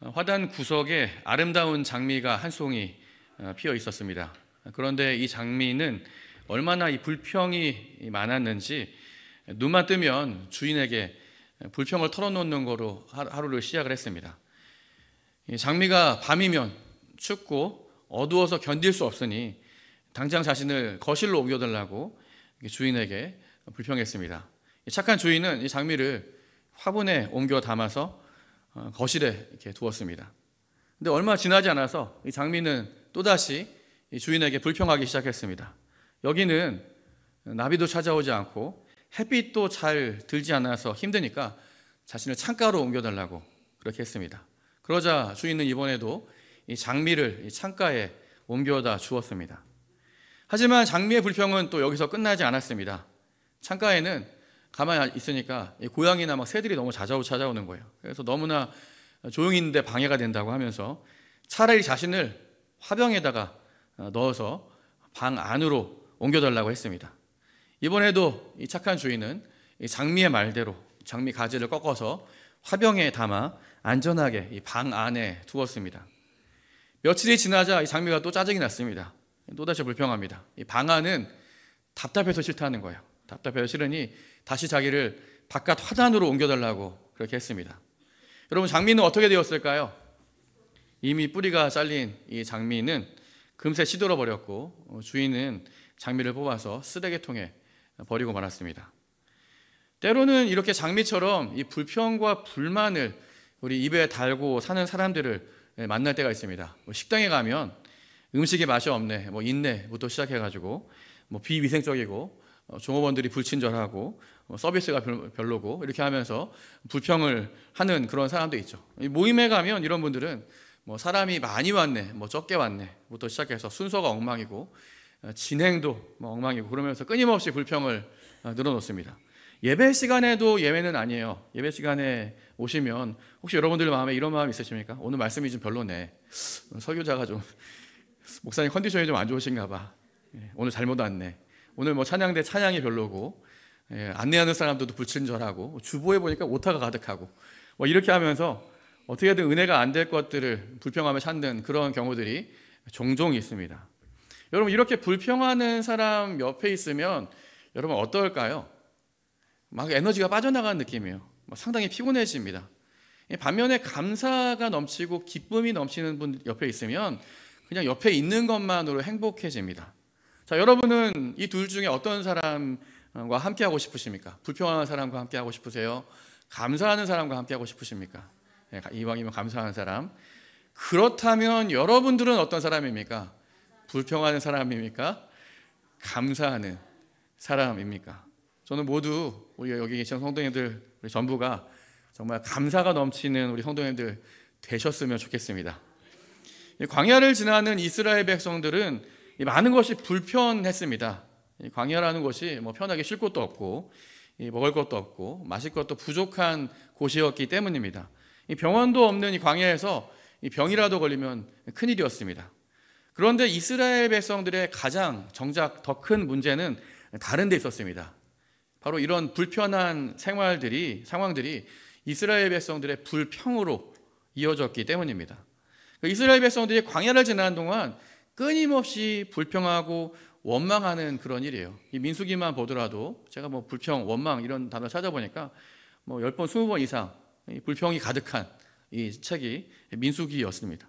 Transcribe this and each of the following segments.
화단 구석에 아름다운 장미가 한 송이 피어 있었습니다. 그런데 이 장미는 얼마나 이 불평이 많았는지 눈만 뜨면 주인에게 불평을 털어놓는 거로 하루를 시작을 했습니다. 이 장미가 밤이면 춥고 어두워서 견딜 수 없으니 당장 자신을 거실로 옮겨달라고 주인에게 불평했습니다. 착한 주인은 이 장미를 화분에 옮겨 담아서 거실에 이렇게 두었습니다. 근데 얼마 지나지 않아서 이 장미는 또다시 이 주인에게 불평하기 시작했습니다. 여기는 나비도 찾아오지 않고 햇빛도 잘 들지 않아서 힘드니까 자신을 창가로 옮겨달라고 그렇게 했습니다. 그러자 주인은 이번에도 이 장미를 이 창가에 옮겨다 주었습니다. 하지만 장미의 불평은 또 여기서 끝나지 않았습니다. 창가에는 가만히 있으니까 고양이나 막 새들이 너무 찾아오는 거예요. 그래서 너무나 조용히 있는데 방해가 된다고 하면서 차라리 자신을 화병에다가 넣어서 방 안으로 옮겨달라고 했습니다. 이번에도 이 착한 주인은 이 장미의 말대로 장미 가지를 꺾어서 화병에 담아 안전하게 이 방 안에 두었습니다. 며칠이 지나자 이 장미가 또 짜증이 났습니다. 또다시 불평합니다. 이 방 안은 답답해서 싫다는 거예요. 답답해서 싫으니 다시 자기를 바깥 화단으로 옮겨달라고 그렇게 했습니다. 여러분, 장미는 어떻게 되었을까요? 이미 뿌리가 잘린 이 장미는 금세 시들어 버렸고 주인은 장미를 뽑아서 쓰레기통에 버리고 말았습니다. 때로는 이렇게 장미처럼 이 불평과 불만을 우리 입에 달고 사는 사람들을 만날 때가 있습니다. 식당에 가면 음식에 맛이 없네, 인내부터 시작해가지고 비위생적이고 종업원들이 불친절하고 서비스가 별로고 이렇게 하면서 불평을 하는 그런 사람도 있죠. 모임에 가면 이런 분들은 사람이 많이 왔네, 적게 왔네부터 시작해서 순서가 엉망이고 진행도 엉망이고 그러면서 끊임없이 불평을 늘어놓습니다. 예배 시간에도 예외는 아니에요. 예배 시간에 오시면 혹시 여러분들 마음에 이런 마음 있으십니까? 오늘 말씀이 좀 별로네. 설교자가 좀 목사님 컨디션이 좀 안 좋으신가 봐. 오늘 잘못 왔네. 오늘 찬양대 찬양이 별로고 안내하는 사람들도 불친절하고 주보에 보니까 오타가 가득하고 이렇게 하면서 어떻게든 은혜가 안 될 것들을 불평하며 찾는 그런 경우들이 종종 있습니다. 여러분, 이렇게 불평하는 사람 옆에 있으면 여러분 어떨까요? 막 에너지가 빠져나가는 느낌이에요. 상당히 피곤해집니다. 반면에 감사가 넘치고 기쁨이 넘치는 분 옆에 있으면 그냥 옆에 있는 것만으로 행복해집니다. 자, 여러분은 이 둘 중에 어떤 사람과 함께 하고 싶으십니까? 불평하는 사람과 함께 하고 싶으세요? 감사하는 사람과 함께 하고 싶으십니까? 이왕이면 감사하는 사람. 그렇다면 여러분들은 어떤 사람입니까? 불평하는 사람입니까? 감사하는 사람입니까? 저는 모두 우리 여기 계신 성도님들 우리 전부가 정말 감사가 넘치는 우리 성도님들 되셨으면 좋겠습니다. 광야를 지나는 이스라엘 백성들은 많은 것이 불편했습니다. 광야라는 곳이 편하게 쉴 곳도 없고 먹을 것도 없고 마실 것도 부족한 곳이었기 때문입니다. 병원도 없는 이 광야에서 병이라도 걸리면 큰일이었습니다. 그런데 이스라엘 백성들의 가장 정작 더 큰 문제는 다른 데 있었습니다. 바로 이런 불편한 상황들이 이스라엘 백성들의 불평으로 이어졌기 때문입니다. 이스라엘 백성들이 광야를 지나는 동안 끊임없이 불평하고 원망하는 그런 일이에요. 이 민수기만 보더라도 제가 불평, 원망 이런 단어 찾아보니까 10번, 20번 이상 불평이 가득한 이 책이 민수기였습니다.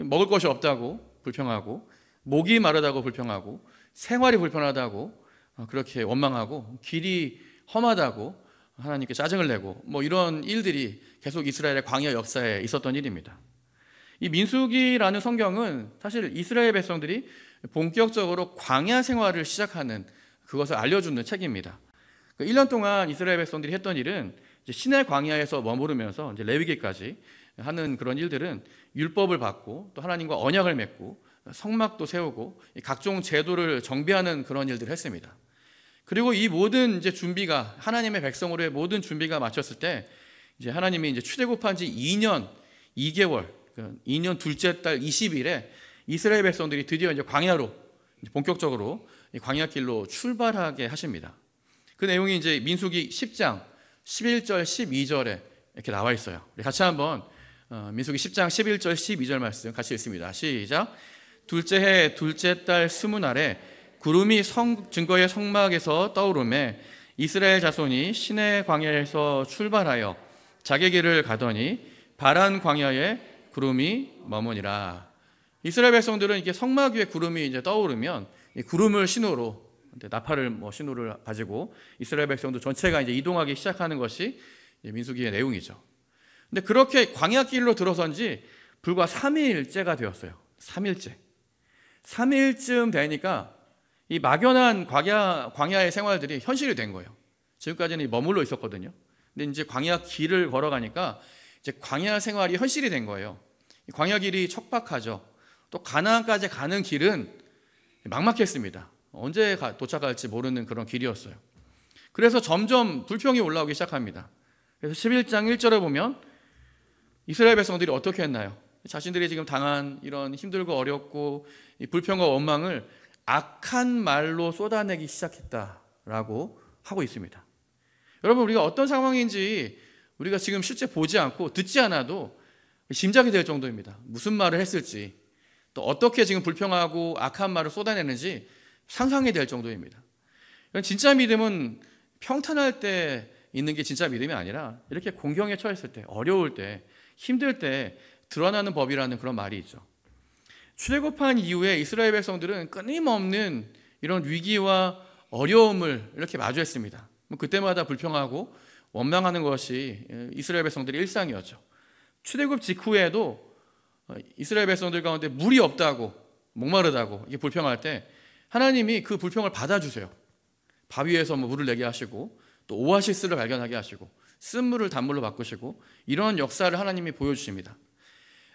먹을 것이 없다고 불평하고, 목이 마르다고 불평하고, 생활이 불편하다고 그렇게 원망하고, 길이 험하다고 하나님께 짜증을 내고 이런 일들이 계속 이스라엘의 광야 역사에 있었던 일입니다. 이 민수기라는 성경은 사실 이스라엘 백성들이 본격적으로 광야 생활을 시작하는 그것을 알려주는 책입니다. 1년 동안 이스라엘 백성들이 했던 일은 시내 광야에서 머무르면서 레위기까지 하는 그런 일들은 율법을 받고 또 하나님과 언약을 맺고 성막도 세우고 각종 제도를 정비하는 그런 일들을 했습니다. 그리고 이 모든 준비가 하나님의 백성으로의 모든 준비가 마쳤을 때 하나님이 출애굽한 지 2년 2개월 2년 둘째 달 20일에 이스라엘 백성들이 드디어 광야로 본격적으로 광야길로 출발하게 하십니다. 그 내용이 민수기 10장 11절 12절에 이렇게 나와 있어요. 우리 같이 한번 민수기 10장 11절 12절 말씀 같이 읽습니다. 시작. 둘째 해 둘째 달 20날에 구름이 증거의 성막에서 떠오르매 이스라엘 자손이 시내 광야에서 출발하여 자기 길을 가더니 바란 광야에 구름이 머무니라. 이스라엘 백성들은 이렇게 성막 위에 구름이 이제 떠오르면 이 구름을 신호로 나팔을 신호를 가지고 이스라엘 백성들 전체가 이제 이동하기 시작하는 것이 민수기의 내용이죠. 근데 그렇게 광야길로 들어선 지 불과 3일째가 되었어요. 3일쯤 되니까 이 막연한 광야의 생활들이 현실이 된 거예요. 지금까지는 머물러 있었거든요. 근데 이제 광야 길을 걸어가니까 이제 광야 생활이 현실이 된 거예요. 광야 길이 척박하죠. 또 가나안까지 가는 길은 막막했습니다. 언제 도착할지 모르는 그런 길이었어요. 그래서 점점 불평이 올라오기 시작합니다. 그래서 11장 1절에 보면 이스라엘 백성들이 어떻게 했나요? 자신들이 지금 당한 이런 힘들고 어렵고 이 불평과 원망을 악한 말로 쏟아내기 시작했다라고 하고 있습니다. 여러분, 우리가 어떤 상황인지 우리가 지금 실제 보지 않고 듣지 않아도 짐작이 될 정도입니다. 무슨 말을 했을지, 또 어떻게 지금 불평하고 악한 말을 쏟아내는지 상상이 될 정도입니다. 진짜 믿음은 평탄할 때 있는 게 진짜 믿음이 아니라 이렇게 공경에 처했을 때, 어려울 때, 힘들 때 드러나는 법이라는 그런 말이 있죠. 출애굽한 이후에 이스라엘 백성들은 끊임없는 이런 위기와 어려움을 이렇게 마주했습니다. 그때마다 불평하고 원망하는 것이 이스라엘 백성들의 일상이었죠. 출애굽 직후에도 이스라엘 백성들 가운데 물이 없다고, 목마르다고 이게 불평할 때 하나님이 그 불평을 받아주세요. 바위에서 물을 내게 하시고 또 오아시스를 발견하게 하시고 쓴물을 단물로 바꾸시고 이런 역사를 하나님이 보여주십니다.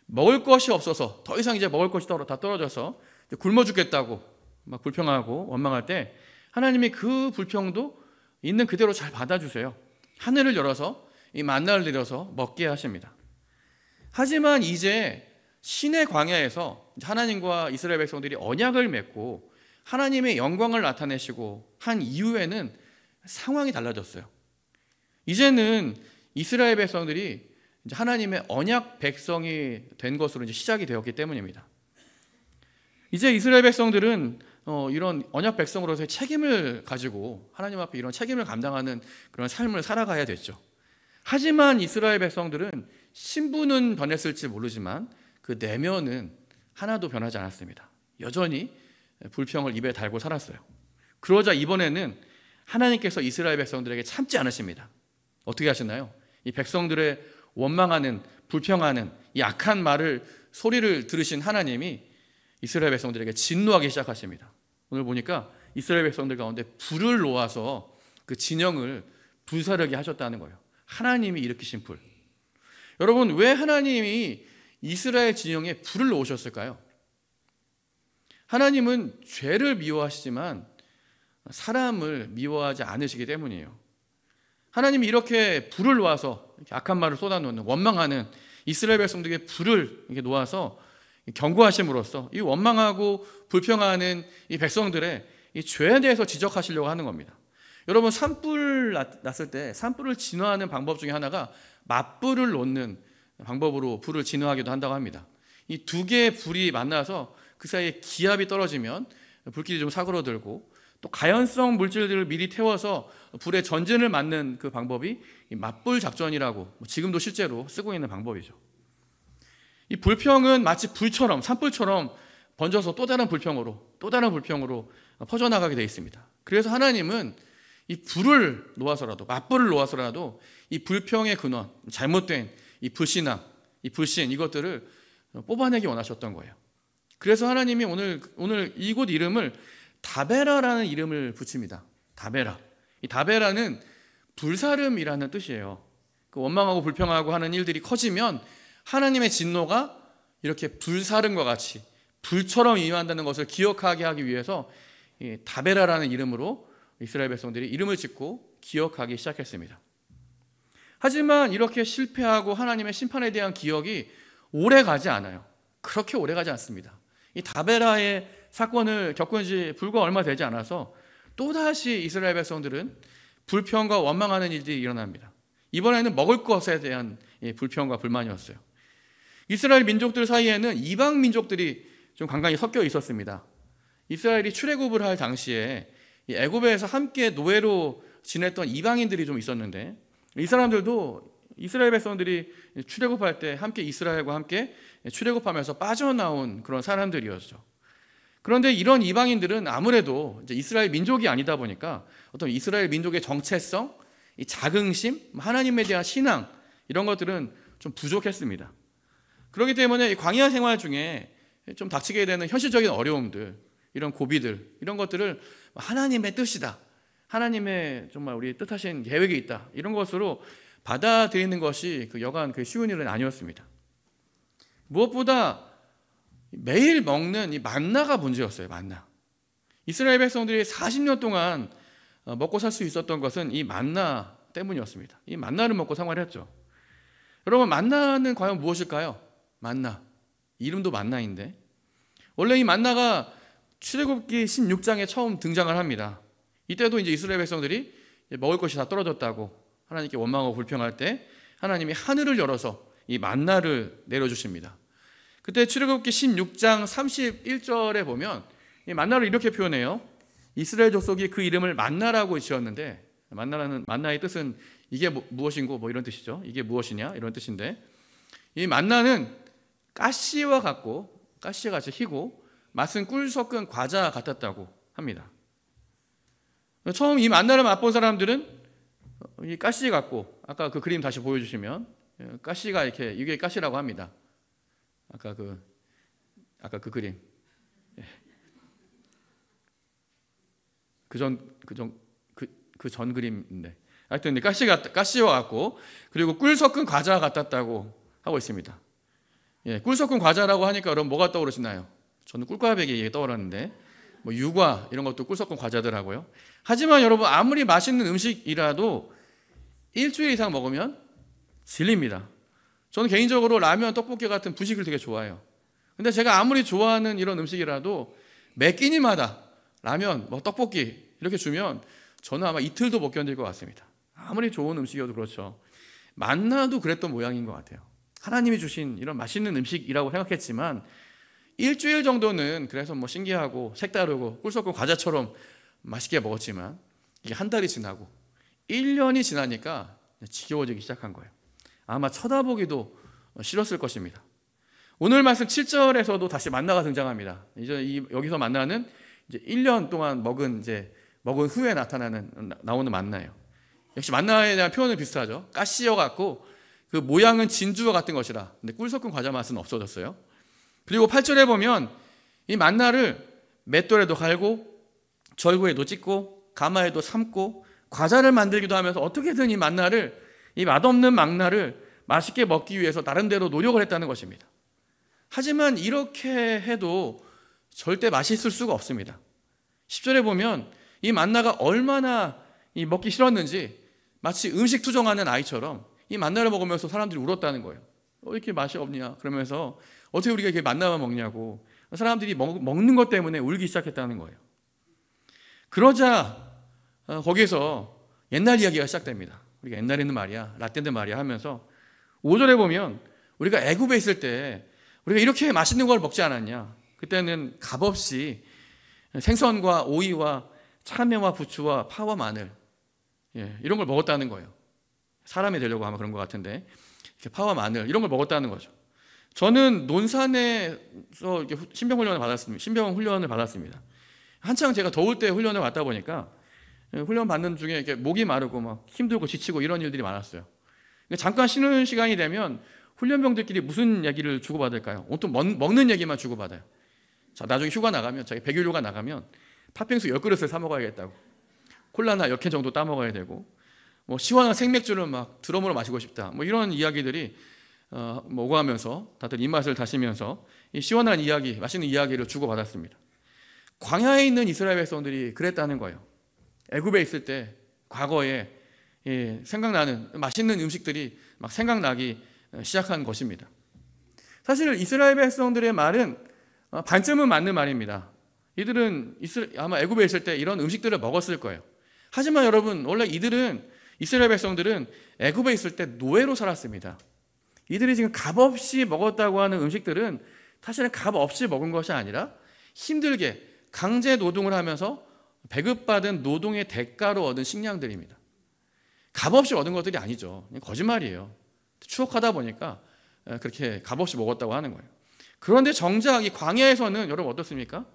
먹을 것이 없어서 더 이상 이제 먹을 것이 다 떨어져서 굶어 죽겠다고 막 불평하고 원망할 때 하나님이 그 불평도 있는 그대로 잘 받아주세요. 하늘을 열어서 이 만나를 내려서 먹게 하십니다. 하지만 이제 시내 광야에서 하나님과 이스라엘 백성들이 언약을 맺고 하나님의 영광을 나타내시고 한 이후에는 상황이 달라졌어요. 이제는 이스라엘 백성들이 이제 하나님의 언약 백성이 된 것으로 이제 시작이 되었기 때문입니다. 이제 이스라엘 백성들은 이런 언약 백성으로서의 책임을 가지고 하나님 앞에 이런 책임을 감당하는 그런 삶을 살아가야 됐죠. 하지만 이스라엘 백성들은 신분은 변했을지 모르지만 그 내면은 하나도 변하지 않았습니다. 여전히 불평을 입에 달고 살았어요. 그러자 이번에는 하나님께서 이스라엘 백성들에게 참지 않으십니다. 어떻게 하시나요? 이 백성들의 원망하는, 불평하는 이 악한 소리를 들으신 하나님이 이스라엘 백성들에게 진노하기 시작하십니다. 오늘 보니까 이스라엘 백성들 가운데 불을 놓아서 그 진영을 불사르게 하셨다는 거예요. 하나님이 일으키신 불. 여러분, 왜 하나님이 이스라엘 진영에 불을 놓으셨을까요? 하나님은 죄를 미워하시지만 사람을 미워하지 않으시기 때문이에요. 하나님이 이렇게 불을 놓아서 이렇게 악한 말을 쏟아놓는, 원망하는 이스라엘 백성들에게 불을 이렇게 놓아서 경고하심으로써 이 원망하고 불평하는 이 백성들의 이 죄에 대해서 지적하시려고 하는 겁니다. 여러분, 산불 났을 때 산불을 진화하는 방법 중에 하나가 맞불을 놓는 방법으로 불을 진화하기도 한다고 합니다. 이 두 개의 불이 만나서 그 사이에 기압이 떨어지면 불길이 좀 사그러들고 또 가연성 물질들을 미리 태워서 불에 전진을 막는 그 방법이 맞불 작전이라고 지금도 실제로 쓰고 있는 방법이죠. 이 불평은 마치 불처럼, 산불처럼 번져서 또 다른 불평으로 퍼져나가게 되어 있습니다. 그래서 하나님은 이 불을 놓아서라도, 맞불을 놓아서라도 이 불평의 근원, 잘못된 이 불신앙, 이 불신, 이것들을 뽑아내기 원하셨던 거예요. 그래서 하나님이 오늘 이곳 이름을 다베라라는 이름을 붙입니다. 다베라. 이 다베라는 불사름이라는 뜻이에요. 그 원망하고 불평하고 하는 일들이 커지면 하나님의 진노가 이렇게 불사름과 같이 불처럼 임한다는 것을 기억하게 하기 위해서 이 다베라라는 이름으로 이스라엘 백성들이 이름을 짓고 기억하기 시작했습니다. 하지만 이렇게 실패하고 하나님의 심판에 대한 기억이 오래 가지 않아요. 그렇게 오래 가지 않습니다. 이 다베라의 사건을 겪은 지 불과 얼마 되지 않아서 또다시 이스라엘 백성들은 불평과 원망하는 일들이 일어납니다. 이번에는 먹을 것에 대한 불평과 불만이었어요. 이스라엘 민족들 사이에는 이방 민족들이 좀 간간히 섞여 있었습니다. 이스라엘이 출애굽을 할 당시에 이 애굽에서 함께 노예로 지냈던 이방인들이 좀 있었는데, 이 사람들도 이스라엘 백성들이 출애굽할 때 함께 이스라엘과 함께 출애굽하면서 빠져나온 그런 사람들이었죠. 그런데 이런 이방인들은 아무래도 이제 이스라엘 민족이 아니다 보니까 어떤 이스라엘 민족의 정체성, 이 자긍심, 하나님에 대한 신앙, 이런 것들은 좀 부족했습니다. 그렇기 때문에 이 광야 생활 중에 좀 닥치게 되는 현실적인 어려움들, 이런 고비들, 이런 것들을 하나님의 뜻이다, 하나님의 정말 우리 뜻하신 계획이 있다, 이런 것으로 받아들이는 것이 여간 쉬운 일은 아니었습니다. 무엇보다 매일 먹는 이 만나가 문제였어요. 만나. 이스라엘 백성들이 40년 동안 먹고 살 수 있었던 것은 이 만나 때문이었습니다. 이 만나를 먹고 생활했죠. 여러분, 만나는 과연 무엇일까요? 만나. 이름도 만나인데, 원래 이 만나가 출애굽기 16장에 처음 등장을 합니다. 이때도 이제 이스라엘 백성들이 먹을 것이 다 떨어졌다고 하나님께 원망하고 불평할 때 하나님이 하늘을 열어서 이 만나를 내려주십니다. 그때 출애굽기 16장 31절에 보면 이 만나를 이렇게 표현해요. 이스라엘 족속이 그 이름을 만나라고 지었는데, 만나의 뜻은 이게 무엇인고 뭐 이런 뜻이죠. 이게 무엇이냐 이런 뜻인데, 이 만나는 가시와 같고, 가시가 같이 희고 맛은 꿀 섞은 과자 같았다고 합니다. 처음 이 만나를 맛본 사람들은 이 가시 같고, 아까 그 그림 다시 보여주시면 가시가 이렇게, 이게 가시라고 합니다. 아까 그 그림, 그 전 그림인데, 하여튼 가시와 같고, 그리고 꿀 섞은 과자 같았다고 하고 있습니다. 꿀 섞은 과자라고 하니까 여러분 뭐가 떠오르시나요? 저는 꿀과배기 떠오르는데, 뭐 유과 이런 것도 꿀 섞은 과자더라고요. 하지만 여러분, 아무리 맛있는 음식이라도 일주일 이상 먹으면 질립니다. 저는 개인적으로 라면, 떡볶이 같은 분식을 되게 좋아해요. 근데 제가 아무리 좋아하는 이런 음식이라도 매 끼니마다 라면, 뭐 떡볶이 이렇게 주면 저는 아마 이틀도 못 견딜 것 같습니다. 아무리 좋은 음식이어도 그렇죠. 만나도 그랬던 모양인 것 같아요. 하나님이 주신 이런 맛있는 음식이라고 생각했지만 일주일 정도는 그래서 뭐 신기하고 색다르고 꿀 섞은 과자처럼 맛있게 먹었지만, 이게 한 달이 지나고 1년이 지나니까 지겨워지기 시작한 거예요. 아마 쳐다보기도 싫었을 것입니다. 오늘 말씀 7절에서도 다시 만나가 등장합니다. 이제 여기서 만나는 이제 1년 동안 먹은 후에 나오는 만나예요. 역시 만나에 대한 표현은 비슷하죠. 가시와 같고 그 모양은 진주와 같은 것이라. 근데 꿀 섞은 과자 맛은 없어졌어요. 그리고 8절에 보면 이 만나를 맷돌에도 갈고 절구에도 찢고 가마에도 삶고 과자를 만들기도 하면서 어떻게든 이 맛없는 만나를 맛있게 먹기 위해서 나름대로 노력을 했다는 것입니다. 하지만 이렇게 해도 절대 맛있을 수가 없습니다. 10절에 보면 이 만나가 얼마나 먹기 싫었는지 마치 음식 투정하는 아이처럼 이 만나를 먹으면서 사람들이 울었다는 거예요. 이렇게 맛이 없냐 그러면서, 어떻게 우리가 이렇게 만나만 먹냐고 사람들이 먹는 것 때문에 울기 시작했다는 거예요. 그러자 거기에서 옛날 이야기가 시작됩니다. 우리가 옛날에는 말이야, 라떼인데 말이야 하면서 5절에 보면 우리가 애굽에 있을 때 우리가 이렇게 맛있는 걸 먹지 않았냐. 그때는 값없이 생선과 오이와 참외와 부추와 파와 마늘, 이런 걸 먹었다는 거예요. 사람이 되려고 아마 그런 것 같은데, 이렇게 파와 마늘 이런 걸 먹었다는 거죠. 저는 논산에서 이렇게 신병 훈련을 받았습니다. 한창 제가 더울 때 훈련을 받다 보니까 훈련 받는 중에 이렇게 목이 마르고 막 힘들고 지치고 이런 일들이 많았어요. 잠깐 쉬는 시간이 되면 훈련병들끼리 무슨 얘기를 주고받을까요? 온통 먹는 얘기만 주고받아요. 자, 나중에 휴가 나가면, 자기 백일휴가 나가면 팥빙수 10그릇을 사 먹어야겠다고, 콜라나 10캔 정도 따 먹어야 되고, 뭐 시원한 생맥주를 막 드럼으로 마시고 싶다, 뭐 이런 이야기들이 뭐 오가면서 다들 입맛을 다시면서 이 시원한 이야기, 맛있는 이야기를 주고받았습니다. 광야에 있는 이스라엘 백성들이 그랬다는 거예요. 애굽에 있을 때 과거에 생각나는 맛있는 음식들이 막 생각나기 시작한 것입니다. 사실 이스라엘 백성들의 말은 반쯤은 맞는 말입니다. 이들은 아마 애굽에 있을 때 이런 음식들을 먹었을 거예요. 하지만 여러분, 원래 이스라엘 백성들은 애굽에 있을 때 노예로 살았습니다. 이들이 지금 값없이 먹었다고 하는 음식들은 사실은 값없이 먹은 것이 아니라 힘들게 강제 노동을 하면서 배급받은 노동의 대가로 얻은 식량들입니다. 값없이 얻은 것들이 아니죠. 거짓말이에요. 추억하다 보니까 그렇게 값없이 먹었다고 하는 거예요. 그런데 정작 이 광야에서는 여러분 어떻습니까?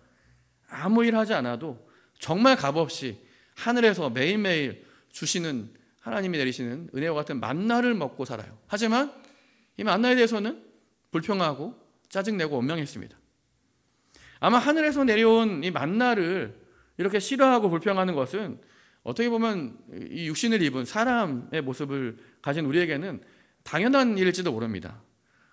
아무 일 하지 않아도 정말 값없이 하늘에서 매일매일 주시는, 하나님이 내리시는 은혜와 같은 만나를 먹고 살아요. 하지만 이 만나에 대해서는 불평하고 짜증내고 원망했습니다. 아마 하늘에서 내려온 이 만나를 이렇게 싫어하고 불평하는 것은 어떻게 보면 이 육신을 입은 사람의 모습을 가진 우리에게는 당연한 일일지도 모릅니다.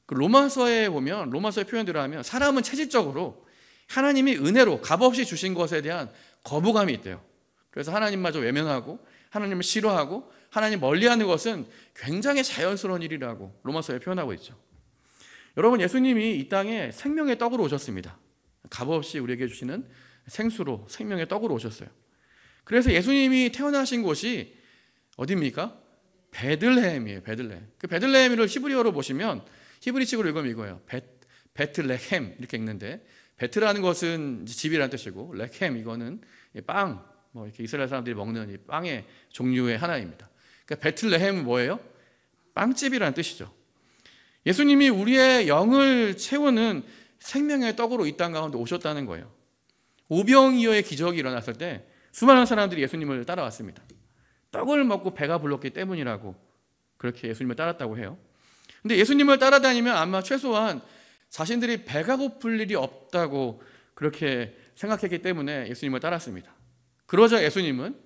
그 로마서에 보면, 로마서의 표현대로 하면 사람은 체질적으로 하나님이 은혜로 값없이 주신 것에 대한 거부감이 있대요. 그래서 하나님마저 외면하고 하나님을 싫어하고 하나님 멀리하는 것은 굉장히 자연스러운 일이라고 로마서에 표현하고 있죠. 여러분, 예수님이 이 땅에 생명의 떡으로 오셨습니다. 값없이 우리에게 주시는 생수로 생명의 떡으로 오셨어요. 그래서 예수님이 태어나신 곳이 어디입니까? 베들레헴이에요. 베들레헴. 그 베들레헴을 히브리어로 보시면, 히브리식으로 읽으면 이거예요. 베틀레헴 이렇게 읽는데, 베트라는 것은 집이라는 뜻이고 레헴 이거는 빵, 뭐 이렇게 이스라엘 사람들이 먹는 이 빵의 종류의 하나입니다. 그러니까 베틀레헴은 뭐예요? 빵집이라는 뜻이죠. 예수님이 우리의 영을 채우는 생명의 떡으로 이 땅 가운데 오셨다는 거예요. 오병이어의 기적이 일어났을 때 수많은 사람들이 예수님을 따라왔습니다. 떡을 먹고 배가 불렀기 때문이라고 그렇게 예수님을 따랐다고 해요. 근데 예수님을 따라다니면 아마 최소한 자신들이 배가 고플 일이 없다고 그렇게 생각했기 때문에 예수님을 따랐습니다. 그러자 예수님은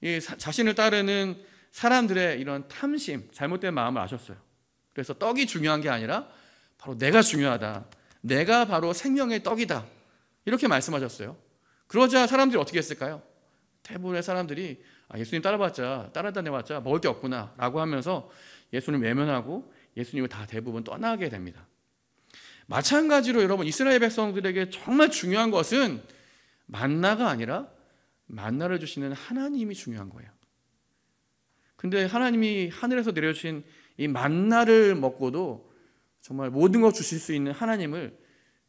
이 자신을 따르는 사람들의 이런 탐심, 잘못된 마음을 아셨어요. 그래서 떡이 중요한 게 아니라 바로 내가 중요하다. 내가 바로 생명의 떡이다. 이렇게 말씀하셨어요. 그러자 사람들이 어떻게 했을까요? 대부분의 사람들이 예수님 따라다녀봤자 먹을 게 없구나 라고 하면서 예수님 외면하고 예수님을 다 대부분 떠나게 됩니다. 마찬가지로 여러분, 이스라엘 백성들에게 정말 중요한 것은 만나가 아니라 만나를 주시는 하나님이 중요한 거예요. 근데 하나님이 하늘에서 내려주신 이 만나를 먹고도 정말 모든 것 주실 수 있는 하나님을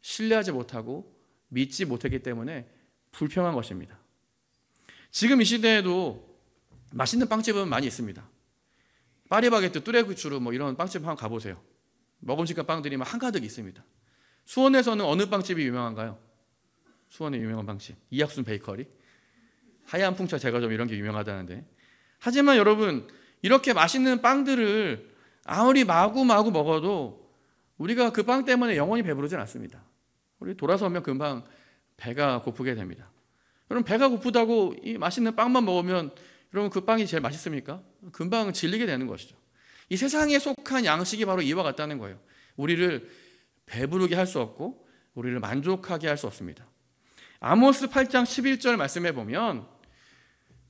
신뢰하지 못하고 믿지 못했기 때문에 불평한 것입니다. 지금 이 시대에도 맛있는 빵집은 많이 있습니다. 파리바게뜨, 뚜레구추르 뭐 이런 빵집 한번 가보세요. 먹음직한 빵들이 막 한가득 있습니다. 수원에서는 어느 빵집이 유명한가요? 수원의 유명한 빵집, 이학순 베이커리. 하얀 풍차 제과점 이런 게 유명하다는데, 하지만 여러분, 이렇게 맛있는 빵들을 아무리 마구마구 먹어도 우리가 그 빵 때문에 영원히 배부르진 않습니다. 우리 돌아서면 금방 배가 고프게 됩니다. 여러분, 배가 고프다고 이 맛있는 빵만 먹으면 여러분 그 빵이 제일 맛있습니까? 금방 질리게 되는 것이죠. 이 세상에 속한 양식이 바로 이와 같다는 거예요. 우리를 배부르게 할 수 없고 우리를 만족하게 할 수 없습니다. 아모스 8장 11절 말씀해 보면,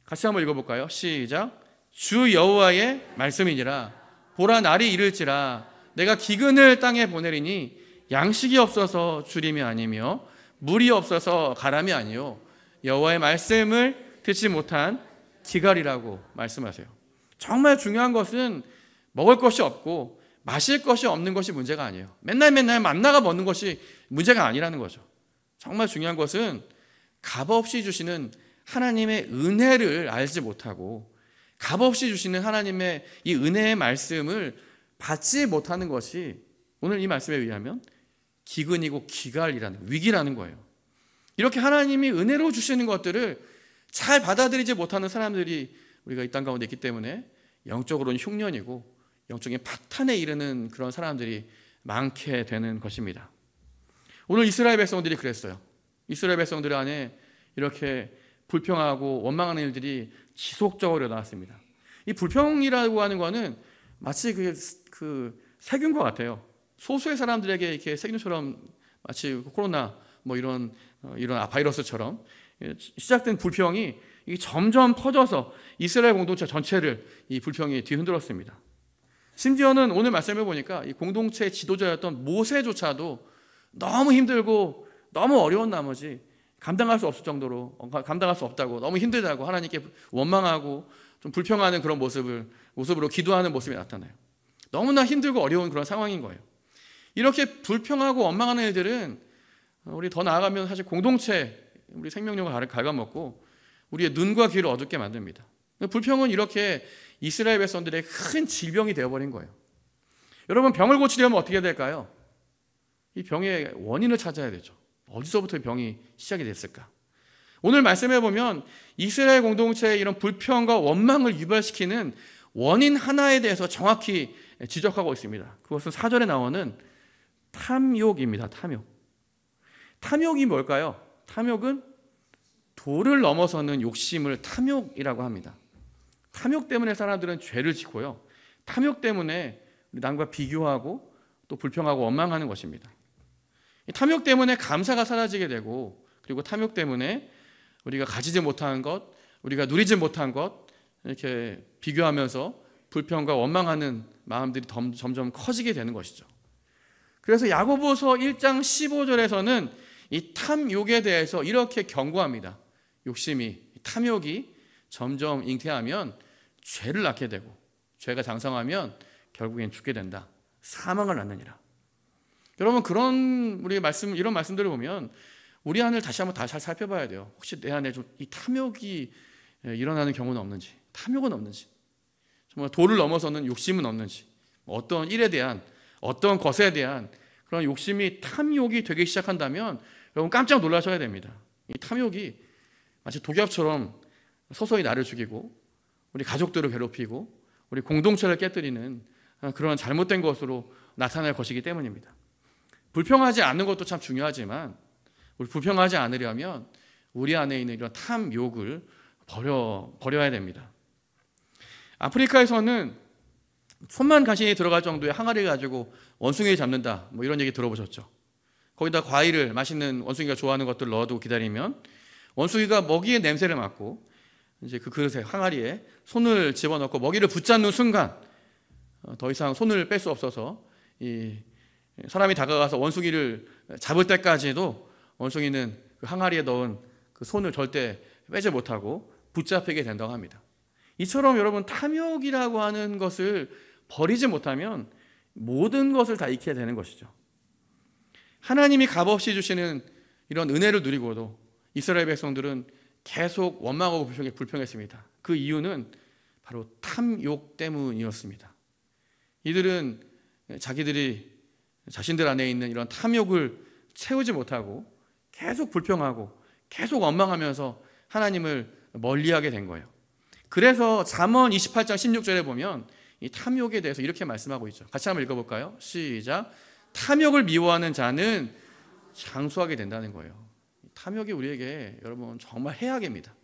같이 한번 읽어볼까요? 시작. 주 여호와의 말씀이니라. 보라, 날이 이를지라 내가 기근을 땅에 보내리니 양식이 없어서 주림이 아니며 물이 없어서 가람이 아니요 여호와의 말씀을 듣지 못한 기갈이라고 말씀하세요. 정말 중요한 것은 먹을 것이 없고 마실 것이 없는 것이 문제가 아니에요. 맨날 만나가 먹는 것이 문제가 아니라는 거죠. 정말 중요한 것은 값없이 주시는 하나님의 은혜를 알지 못하고 값없이 주시는 하나님의 이 은혜의 말씀을 받지 못하는 것이 오늘 이 말씀에 의하면 기근이고 기갈이라는, 위기라는 거예요. 이렇게 하나님이 은혜로 주시는 것들을 잘 받아들이지 못하는 사람들이 우리가 이 땅 가운데 있기 때문에 영적으로는 흉년이고 영적인 파탄에 이르는 그런 사람들이 많게 되는 것입니다. 오늘 이스라엘 백성들이 그랬어요. 이스라엘 백성들 안에 이렇게 불평하고 원망하는 일들이 지속적으로 일어났습니다. 이 불평이라고 하는 거는 마치 그 세균과 같아요. 소수의 사람들에게 이렇게 세균처럼, 마치 코로나 뭐 이런 바이러스처럼 시작된 불평이 점점 퍼져서 이스라엘 공동체 전체를 이 불평이 뒤흔들었습니다. 심지어는 오늘 말씀해 보니까 이 공동체의 지도자였던 모세조차도 너무 힘들고 너무 어려운 나머지 감당할 수 없다고, 너무 힘들다고 하나님께 원망하고 좀 불평하는 그런 모습으로 기도하는 모습이 나타나요. 너무나 힘들고 어려운 그런 상황인 거예요. 이렇게 불평하고 원망하는 일들은 우리 더 나아가면 사실 공동체, 우리 생명력을 갉아먹고 우리의 눈과 귀를 어둡게 만듭니다. 불평은 이렇게 이스라엘 백성들의 큰 질병이 되어버린 거예요. 여러분, 병을 고치려면 어떻게 해야 될까요? 이 병의 원인을 찾아야 되죠. 어디서부터 병이 시작이 됐을까? 오늘 말씀해 보면 이스라엘 공동체의 이런 불평과 원망을 유발시키는 원인 하나에 대해서 정확히 지적하고 있습니다. 그것은 4절에 나오는 탐욕입니다. 탐욕. 탐욕이 뭘까요? 탐욕은 도를 넘어서는 욕심을 탐욕이라고 합니다. 탐욕 때문에 사람들은 죄를 짓고요. 탐욕 때문에 남과 비교하고 또 불평하고 원망하는 것입니다. 탐욕 때문에 감사가 사라지게 되고, 그리고 탐욕 때문에 우리가 가지지 못한 것, 우리가 누리지 못한 것, 이렇게 비교하면서 불평과 원망하는 마음들이 점점 커지게 되는 것이죠. 그래서 야고보서 1장 15절에서는 이 탐욕에 대해서 이렇게 경고합니다. 욕심이, 탐욕이 점점 잉태하면 죄를 낳게 되고, 죄가 장성하면 결국엔 죽게 된다. 사망을 낳느니라. 여러분, 이런 말씀들을 보면 우리 안을 다시 한번 잘 살펴봐야 돼요. 혹시 내 안에 좀 이 탐욕이 일어나는 경우는 없는지, 탐욕은 없는지, 정말 도를 넘어서는 욕심은 없는지, 어떤 일에 대한, 어떤 것에 대한 그런 욕심이 탐욕이 되기 시작한다면 여러분 깜짝 놀라셔야 됩니다. 이 탐욕이 마치 독약처럼 서서히 나를 죽이고 우리 가족들을 괴롭히고 우리 공동체를 깨뜨리는 그런 잘못된 것으로 나타날 것이기 때문입니다. 불평하지 않는 것도 참 중요하지만 우리 불평하지 않으려면 우리 안에 있는 이런 탐욕을 버려야 됩니다. 아프리카에서는 손만 간신히 들어갈 정도의 항아리를 가지고 원숭이를 잡는다, 뭐 이런 얘기 들어보셨죠? 거기다 과일을, 맛있는 원숭이가 좋아하는 것들 넣어두고 기다리면 원숭이가 먹이의 냄새를 맡고 이제 그 그릇에, 항아리에 손을 집어넣고 먹이를 붙잡는 순간 더 이상 손을 뺄 수 없어서 이 사람이 다가가서 원숭이를 잡을 때까지도 원숭이는 그 항아리에 넣은 그 손을 절대 빼지 못하고 붙잡히게 된다고 합니다. 이처럼 여러분, 탐욕이라고 하는 것을 버리지 못하면 모든 것을 다 잃게 되는 것이죠. 하나님이 값없이 주시는 이런 은혜를 누리고도 이스라엘 백성들은 계속 원망하고 불평했습니다. 그 이유는 바로 탐욕 때문이었습니다. 이들은 자기들이 자신들 안에 있는 이런 탐욕을 채우지 못하고 계속 불평하고 계속 원망하면서 하나님을 멀리하게 된 거예요. 그래서 잠언 28장 16절에 보면 이 탐욕에 대해서 이렇게 말씀하고 있죠. 같이 한번 읽어볼까요? 시작. 탐욕을 미워하는 자는 장수하게 된다는 거예요. 탐욕이 우리에게 여러분 정말 해악입니다.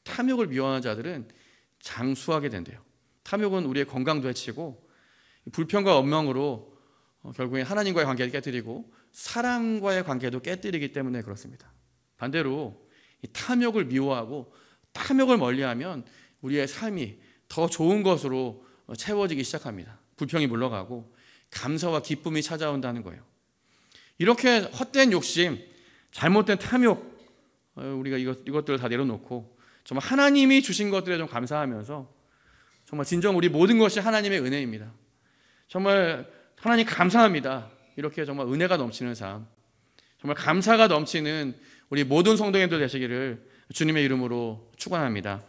탐욕을 미워하는 자들은 장수하게 된대요. 탐욕은 우리의 건강도 해치고 불평과 원망으로 결국엔 하나님과의 관계를 깨뜨리고 사람과의 관계도 깨뜨리기 때문에 그렇습니다. 반대로 이 탐욕을 미워하고 탐욕을 멀리하면 우리의 삶이 더 좋은 것으로 채워지기 시작합니다. 불평이 물러가고 감사와 기쁨이 찾아온다는 거예요. 이렇게 헛된 욕심, 잘못된 탐욕, 우리가 이것들을 다 내려놓고 정말 하나님이 주신 것들에 좀 감사하면서 정말 진정 우리 모든 것이 하나님의 은혜입니다. 정말 하나님 감사합니다. 이렇게 정말 은혜가 넘치는 삶, 정말 감사가 넘치는 우리 모든 성도님들 되시기를 주님의 이름으로 축원합니다.